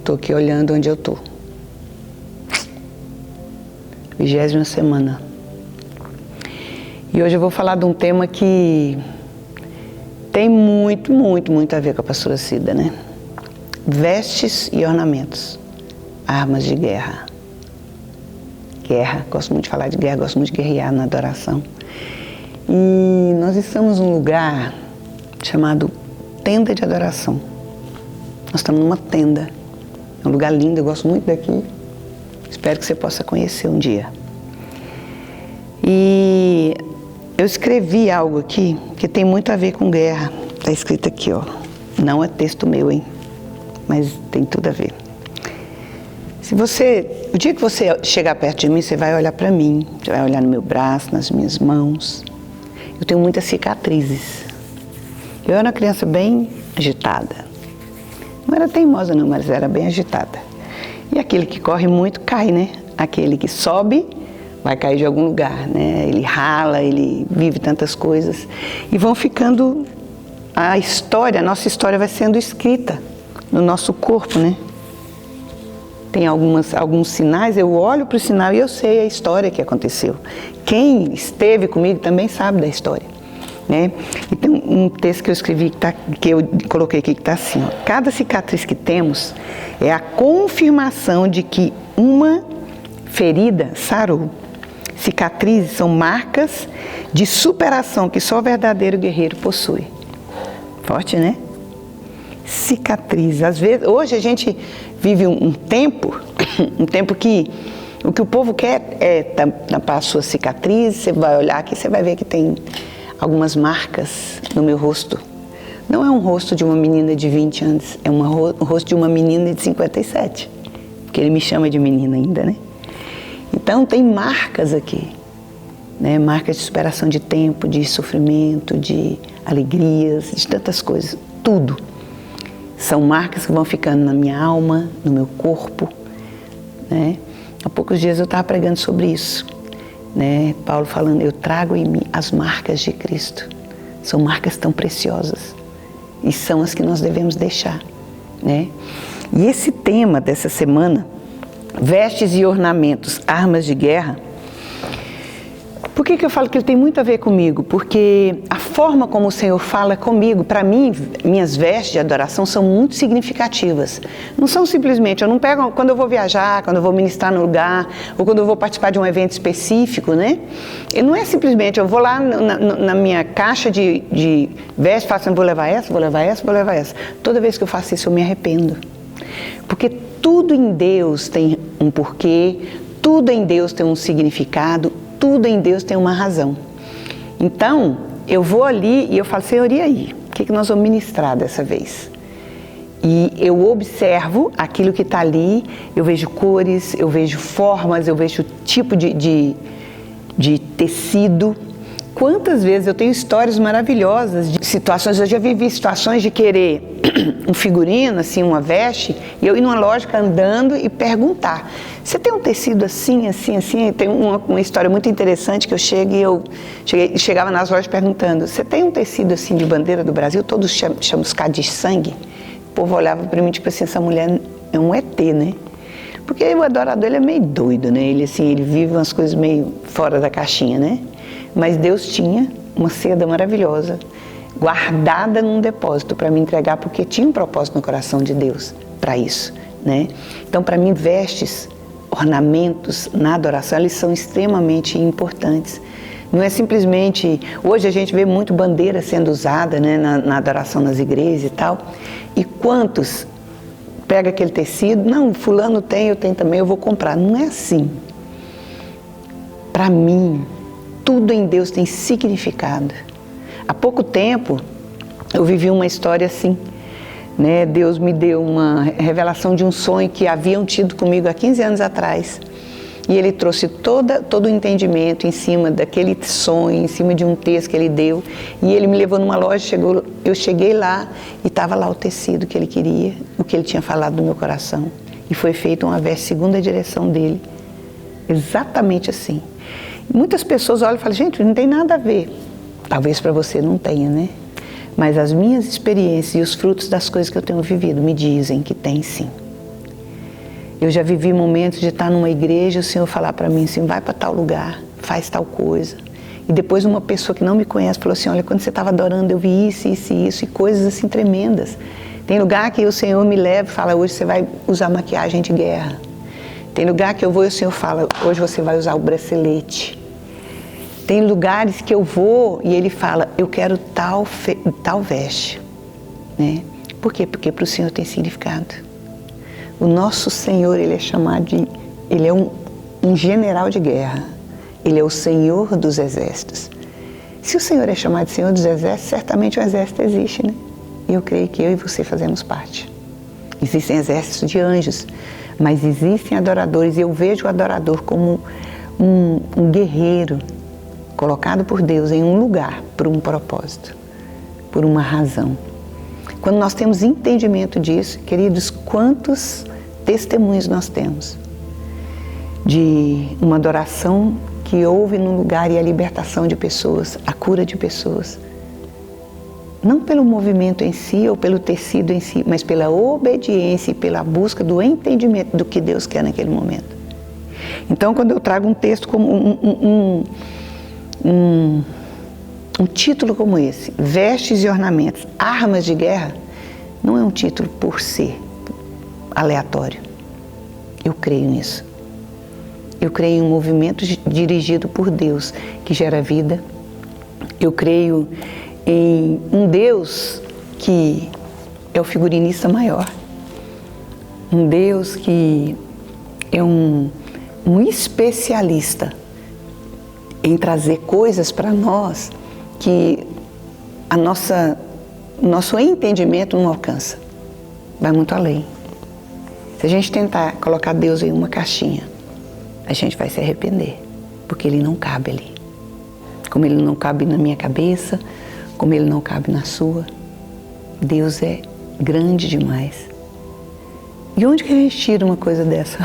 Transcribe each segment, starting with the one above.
Estou aqui olhando onde eu estou. 20ª semana. E hoje eu vou falar de um tema que tem muito a ver com a pastora Cida, né? Vestes e ornamentos. Armas de guerra. Guerra, gosto muito de falar de guerra, gosto muito de guerrear na adoração. E nós estamos num lugar chamado Tenda de Adoração. Nós estamos numa tenda. É um lugar lindo, eu gosto muito daqui. Espero que você possa conhecer um dia. E eu escrevi algo aqui que tem muito a ver com guerra. Está escrito aqui, ó. Não é texto meu, hein? Mas tem tudo a ver. O dia que você chegar perto de mim, você vai olhar para mim, você vai olhar no meu braço, nas minhas mãos. Eu tenho muitas cicatrizes. Eu era uma criança bem agitada. Não era teimosa não, mas era bem agitada. E aquele que corre muito cai, né? Aquele que sobe vai cair de algum lugar, né? Ele rala, ele vive tantas coisas. E vão ficando, a nossa história vai sendo escrita no nosso corpo, né? Tem alguns sinais, eu olho para o sinal e eu sei a história que aconteceu. Quem esteve comigo também sabe da história, né? E tem um texto que eu escrevi, que eu coloquei aqui, que está assim, ó. Cada cicatriz que temos é a confirmação de que uma ferida sarou. Cicatrizes são marcas de superação que só o verdadeiro guerreiro possui. Forte, né? Cicatriz. Às vezes, hoje a gente vive um tempo que o que o povo quer é tampar a sua cicatriz. Você vai olhar aqui, você vai ver que tem algumas marcas no meu rosto. Não é um rosto de uma menina de 20 anos, é um rosto de uma menina de 57, porque ele me chama de menina ainda, né? Então tem marcas aqui, né? Marcas de superação de tempo, de sofrimento, de alegrias, de tantas coisas, tudo. São marcas que vão ficando na minha alma, no meu corpo, né? Há poucos dias eu estava pregando sobre isso, né? Paulo falando, eu trago em mim as marcas de Cristo. São marcas tão preciosas e são as que nós devemos deixar, né? E esse tema dessa semana, vestes e ornamentos, armas de guerra, por que eu falo que ele tem muito a ver comigo? Porque a forma como o Senhor fala comigo, para mim, minhas vestes de adoração são muito significativas. Não são simplesmente, eu não pego quando eu vou viajar, quando eu vou ministrar no lugar, ou quando eu vou participar de um evento específico, né? E não é simplesmente, eu vou lá na minha caixa de vestes e falo assim, vou levar essa, vou levar essa, vou levar essa. Toda vez que eu faço isso, eu me arrependo. Porque tudo em Deus tem um porquê, tudo em Deus tem um significado, tudo em Deus tem uma razão. Então, eu vou ali e eu falo, Senhor, e aí? O que nós vamos ministrar dessa vez? E eu observo aquilo que está ali, eu vejo cores, eu vejo formas, eu vejo tipo de tecido. Quantas vezes eu tenho histórias maravilhosas de situações, eu já vivi situações de querer um figurino, assim, uma veste, e eu ir numa loja andando e perguntar, você tem um tecido assim, assim, assim? Tem uma história muito interessante que eu chegava nas lojas perguntando, você tem um tecido assim de bandeira do Brasil, todos chamuscados de sangue? O povo olhava para mim tipo assim, essa mulher é um ET, né? Porque o adorador, ele é meio doido, né? Ele vive umas coisas meio fora da caixinha, né? Mas Deus tinha uma seda maravilhosa, guardada num depósito para me entregar, porque tinha um propósito no coração de Deus para isso, né? Então, para mim, vestes, ornamentos na adoração, eles são extremamente importantes. Não é simplesmente... Hoje a gente vê muito bandeira sendo usada, né, na adoração nas igrejas e tal. E quantos pega aquele tecido, não, fulano tem, eu tenho também, eu vou comprar. Não é assim. Para mim, tudo em Deus tem significado. Há pouco tempo, eu vivi uma história assim, né? Deus me deu uma revelação de um sonho que haviam tido comigo há 15 anos atrás. E Ele trouxe todo o entendimento em cima daquele sonho, em cima de um texto que Ele deu. E Ele me levou numa loja, eu cheguei lá e estava lá o tecido que Ele queria, o que Ele tinha falado no meu coração. E foi feita uma veste segundo a direção dEle. Exatamente assim. Muitas pessoas olham e falam, gente, não tem nada a ver. Talvez para você não tenha, né? Mas as minhas experiências e os frutos das coisas que eu tenho vivido me dizem que tem sim. Eu já vivi momentos de estar numa igreja e o Senhor falar para mim assim, vai para tal lugar, faz tal coisa. E depois uma pessoa que não me conhece falou assim, olha, quando você estava adorando eu vi isso, isso e isso, e coisas assim tremendas. Tem lugar que o Senhor me leva e fala, hoje você vai usar maquiagem de guerra. Tem lugar que eu vou e o Senhor fala, hoje você vai usar o bracelete. Tem lugares que eu vou e Ele fala, eu quero tal veste. Né? Por quê? Porque para o Senhor tem significado. O nosso Senhor, Ele é chamado de... Ele é um general de guerra. Ele é o Senhor dos exércitos. Se o Senhor é chamado de Senhor dos exércitos, certamente o exército existe, né? E eu creio que eu e você fazemos parte. Existem exércitos de anjos, mas existem adoradores. E eu vejo o adorador como um guerreiro colocado por Deus em um lugar, por um propósito, por uma razão. Quando nós temos entendimento disso, queridos, quantos testemunhos nós temos de uma adoração que houve num lugar e a libertação de pessoas, a cura de pessoas. Não pelo movimento em si ou pelo tecido em si, mas pela obediência e pela busca do entendimento do que Deus quer naquele momento. Então, quando eu trago um texto como um título como esse, vestes e ornamentos, armas de guerra, não é um título por ser aleatório. Eu creio nisso. Eu creio em um movimento dirigido por Deus, que gera vida. Eu creio em um Deus que é o figurinista maior. Um Deus que é um especialista em trazer coisas para nós que nosso entendimento não alcança. Vai muito além. Se a gente tentar colocar Deus em uma caixinha, a gente vai se arrepender, porque Ele não cabe ali. Como Ele não cabe na minha cabeça, como Ele não cabe na sua. Deus é grande demais. E onde que a gente tira uma coisa dessa?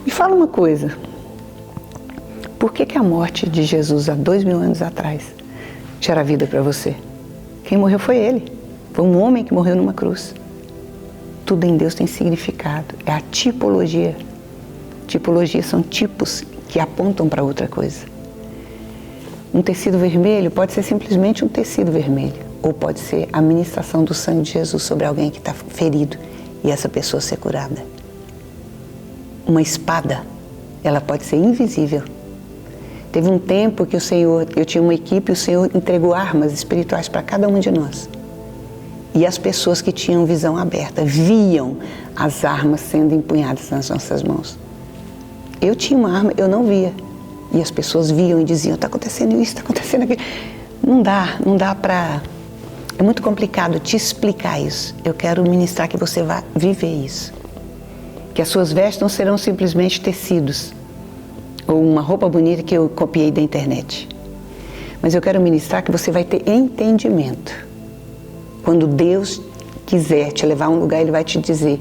Me fala uma coisa. Por que a morte de Jesus há 2000 anos atrás gera vida para você? Quem morreu foi Ele. Foi um homem que morreu numa cruz. Tudo em Deus tem significado. É a tipologia. Tipologia são tipos que apontam para outra coisa. Um tecido vermelho pode ser simplesmente um tecido vermelho, ou pode ser a ministração do sangue de Jesus sobre alguém que está ferido e essa pessoa ser curada. Uma espada, ela pode ser invisível. Teve um tempo que eu tinha uma equipe e o Senhor entregou armas espirituais para cada um de nós. E as pessoas que tinham visão aberta viam as armas sendo empunhadas nas nossas mãos. Eu tinha uma arma, eu não via. E as pessoas viam e diziam, está acontecendo isso, está acontecendo aquilo. Não dá para... É muito complicado te explicar isso. Eu quero ministrar que você vá viver isso. Que as suas vestes não serão simplesmente tecidos, ou uma roupa bonita que eu copiei da internet. Mas eu quero ministrar que você vai ter entendimento. Quando Deus quiser te levar a um lugar, Ele vai te dizer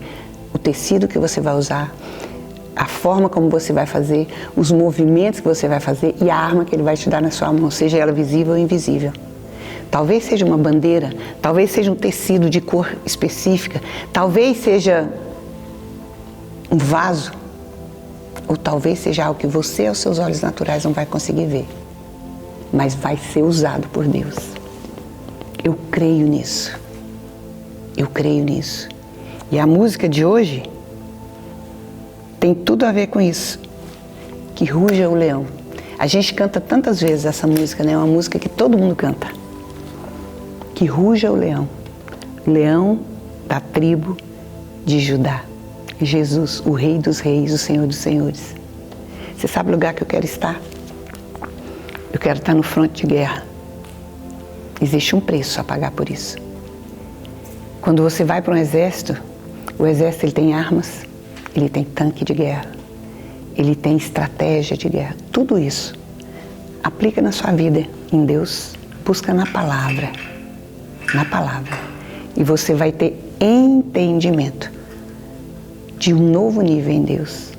o tecido que você vai usar, a forma como você vai fazer, os movimentos que você vai fazer e a arma que Ele vai te dar na sua mão, seja ela visível ou invisível. Talvez seja uma bandeira, talvez seja um tecido de cor específica, talvez seja um vaso, ou talvez seja algo que você, aos seus olhos naturais, não vai conseguir ver, mas vai ser usado por Deus. Eu creio nisso. Eu creio nisso. E a música de hoje tem tudo a ver com isso. Que ruja o leão. A gente canta tantas vezes essa música, né? É uma música que todo mundo canta. Que ruja o leão. Leão da tribo de Judá. Jesus, o Rei dos Reis, o Senhor dos Senhores. Você sabe o lugar que eu quero estar? Eu quero estar no fronte de guerra. Existe um preço a pagar por isso. Quando você vai para um exército, o exército ele tem armas, ele tem tanque de guerra, ele tem estratégia de guerra. Tudo isso aplica na sua vida em Deus, busca na palavra. Na palavra. E você vai ter entendimento de um novo nível em Deus.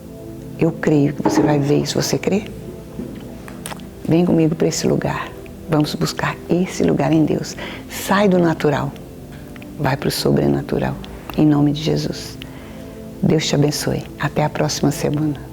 Eu creio que você vai ver isso. Você crê? Vem comigo para esse lugar. Vamos buscar esse lugar em Deus. Sai do natural. Vai para o sobrenatural. Em nome de Jesus. Deus te abençoe. Até a próxima semana.